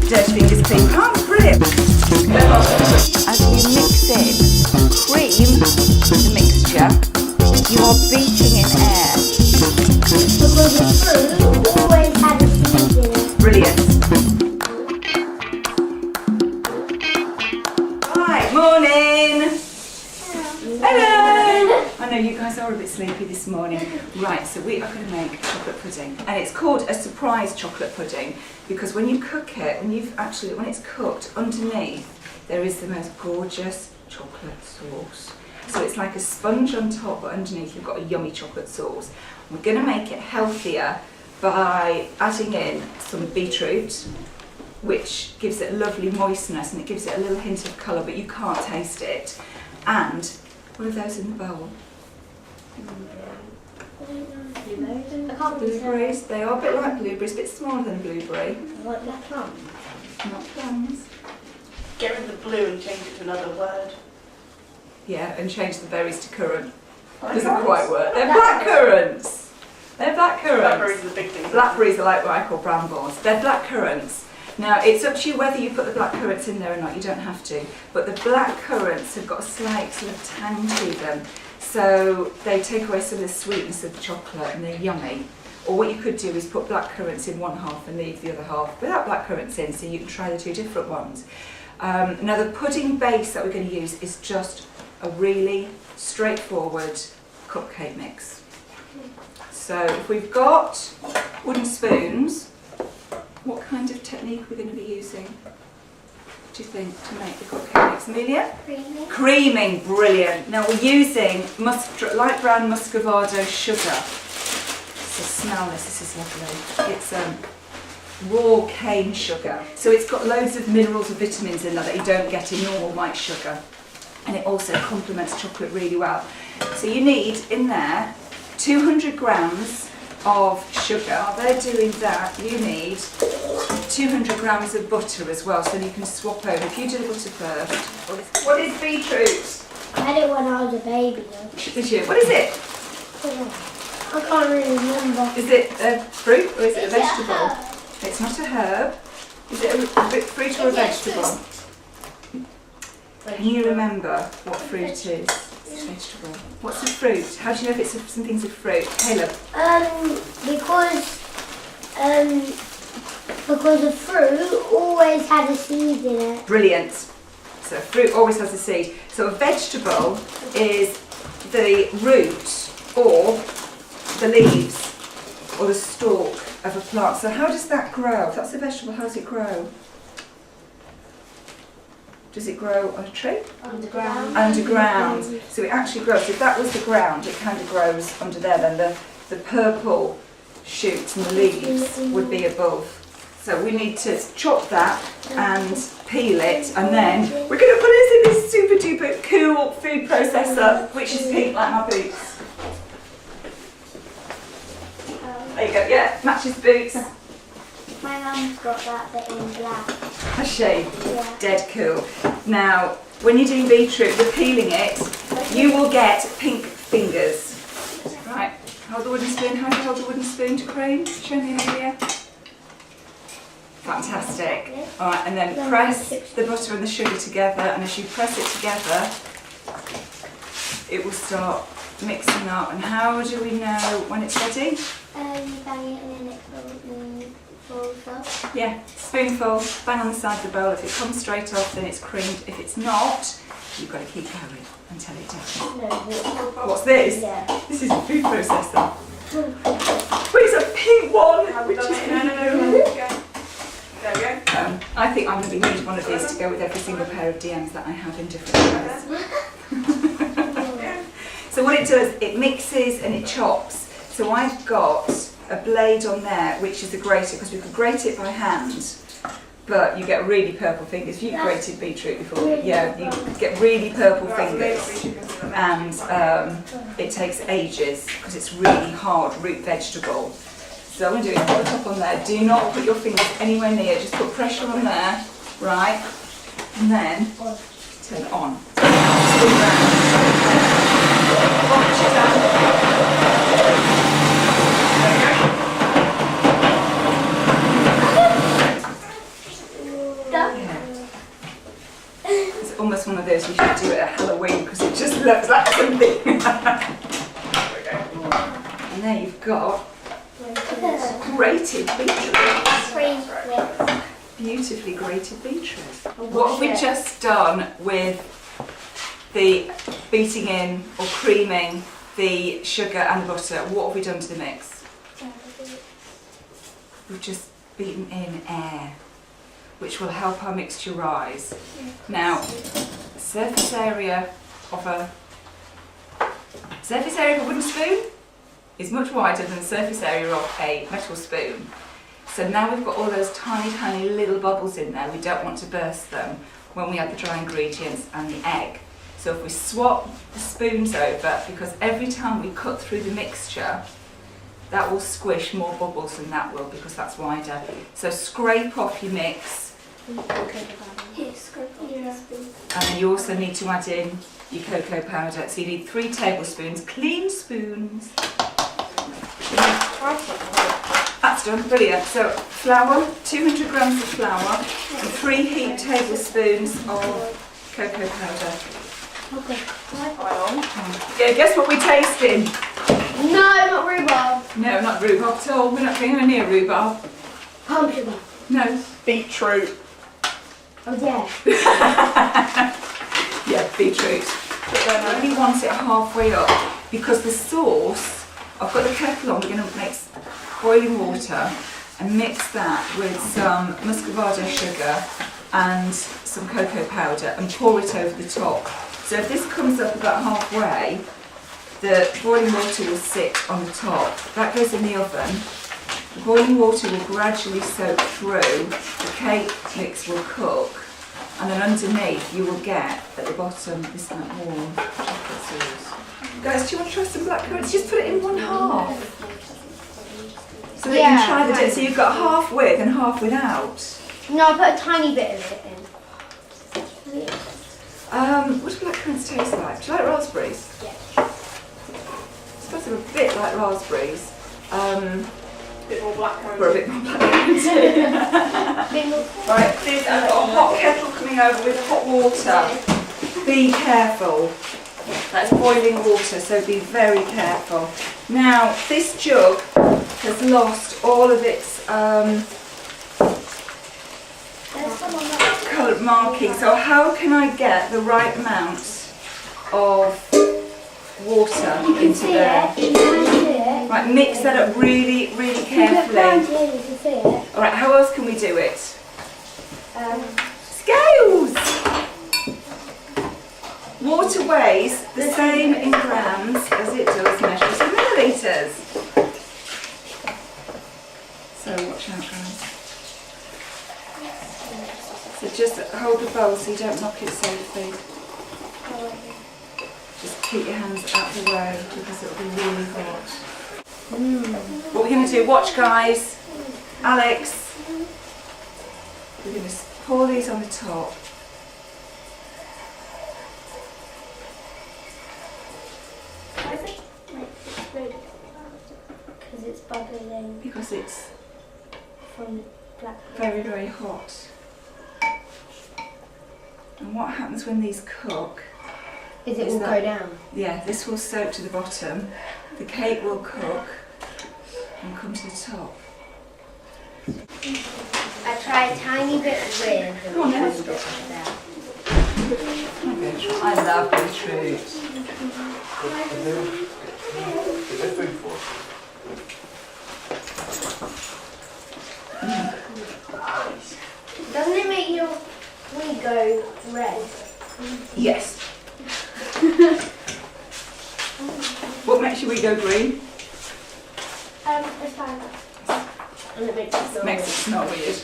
Dead fingers clean palms, brilliant. As you mix in cream, the mixture, you are beating in air. Because the fruit always had a seed in it. Brilliant. Right, morning. Hello. I know you guys are a bit sleepy this morning. Right, so we are going to make chocolate pudding, and it's called a surprise chocolate pudding because when you cook it, when it's cooked, underneath there is the most gorgeous chocolate sauce. So it's like a sponge on top, but underneath you've got a yummy chocolate sauce. We're going to make it healthier by adding in some beetroot, which gives it a lovely moistness and it gives it a little hint of colour, but you can't taste it. And what are those in the bowl? Blueberries. They are a bit like blueberries, a bit smaller than a blueberry. Like the plum? Not plums. Get rid of the blue and change it to another word. Yeah, and change the berries to currant. Doesn't quite work. They're blackcurrants. They're blackcurrants. Blackberries are the big thing. Blackberries are like what I call brambles. They're blackcurrants. Now, it's up to you whether you put the blackcurrants in there or not. You don't have to. But the blackcurrants have got a slight sort of tang to them. So they take away some of the sweetness of the chocolate and they're yummy. Or what you could do is put blackcurrants in one half and leave the other half without blackcurrants in, so you can try the two different ones. Now the pudding base that we're going to use is just a really straightforward cupcake mix. So if we've got wooden spoons, what kind of technique are we going to be using, do you think, to make the cupcake mix? Amelia? Creaming. Creaming, brilliant. Now we're using light brown muscovado sugar. So smell this, this is lovely. It's raw cane sugar. So it's got loads of minerals and vitamins in there that you don't get in normal white sugar. And it also complements chocolate really well. So you need in there 200 grams of sugar. While they're doing that, you need 200 grams of butter as well, so you can swap over. If you do the butter first. What is beetroot? I had it when I was a baby though. Did you? What is it? I can't really remember. Is it a fruit or is it a Is it a vegetable? herb? It's not a herb. Is it a fruit or a vegetable? Can you remember what fruit is? It's a vegetable. What's a fruit? How do you know if something's a fruit? Caleb? Because the fruit always had a seed in it. Brilliant. So fruit always has a seed. So a vegetable is the root or the leaves or the stalk of a plant. So how does that grow? If that's a vegetable, how does it grow? Does it grow on a tree? Underground. Underground. So it actually grows. If that was the ground, it kind of grows under there. Then the purple shoots and the leaves would be above. So we need to chop that and peel it, and then we're going to put this in this super duper cool food processor, which is pink like my boots. There you go, yeah, matches boots. My mum's got that bit in black. Has she? Yeah. Dead cool. Now, when you're doing beetroot, we're peeling it, you will get pink fingers. Right, hold the wooden spoon. How do you hold the wooden spoon to cream? Show me, Amelia. Fantastic. Alright, and then press the butter and the sugar together, and as you press it together, it will start mixing up. And how do we know when it's ready? You bang it and then it falls up. Yeah, spoonful, bang on the side of the bowl. If it comes straight off, then it's creamed. If it's not, you've got to keep going until it does. No, What's this? Yeah. This is a food processor. But it's a pink one! Which is No. There we go. I think I'm going to need one of these to go with every single pair of DMs that I have in different colours. So what it does, it mixes and it chops. So I've got a blade on there, which is a grater, because we could grate it by hand, but you get really purple fingers. You've grated beetroot before, yeah, you get really purple fingers, and it takes ages because it's really hard root vegetable. So I'm going to do it, put the top on there. Do not put your fingers anywhere near, just put pressure on there, right, and then turn it on. Spin round. Watch it down. Halloween because it just looks like something. And there you've got grated beetroot. Beautifully grated beetroot. What have we just done with the beating in or creaming the sugar and the butter? What have we done to the mix? We've just beaten in air, which will help our mixture rise. Now, surface area of a wooden spoon is much wider than the surface area of a metal spoon. So now we've got all those tiny, tiny little bubbles in there. We don't want to burst them when we add the dry ingredients and the egg. So if we swap the spoons over, because every time we cut through the mixture, that will squish more bubbles than that will, because that's wider. So scrape off your mix. And then you also need to add in your cocoa powder. So you need 3 tablespoons, clean spoons. That's done, brilliant. So flour, 200 grams of flour, and 3 heaped tablespoons of cocoa powder. Okay. Yeah, guess what we're tasting? No, not rhubarb. No, not rhubarb at all. We're not going near rhubarb. Palm sugar. No. Beetroot. Oh yeah. Yeah, beetroot. But then I only want it halfway up because the sauce, I've got the kettle on, we're going to make boiling water and mix that with some muscovado sugar and some cocoa powder and pour it over the top. So if this comes up about halfway, the boiling water will sit on the top. That goes in the oven. The boiling water will gradually soak through, the cake mix will cook, and then underneath you will get, at the bottom, this like warm chocolate sauce. Guys, do you want to try some blackcurrant? Just put it in 1/2. So that you can try the dip. So you've got half with and half without. No, I put a tiny bit of it in. What do blackcurrants taste like? Do you like raspberries? Yeah. I suppose they're a bit like raspberries. A bit more blackcurrant. We're a bit more blackcurrant. Right, this, I've got a hot kettle coming over with hot water. Be careful. That's boiling water, so be very careful. Now, this jug has lost all of its coloured marking. So how can I get the right amount of water into there? Right, mix that up really, really carefully. Alright, how else can we do it? Scales! Water weighs the same in grams as it does measures in millilitres. So watch out, guys. So just hold the bowl so you don't knock it safely. Just keep your hands out the way because it'll be really hot. What we're going to do, watch guys, Alex, we're going to pour these on the top. Because it's bubbling Because it's from black. very, very hot. And what happens when these cook? Is it will go down? Yeah, this will soak to the bottom, the cake will cook and come to the top. I try a tiny bit with and Go on a then. tiny bit with that. I love beetroot. Doesn't it make your wing go red? Yes. What makes your wee go green? It's fine. And it makes it Makes it smell weird.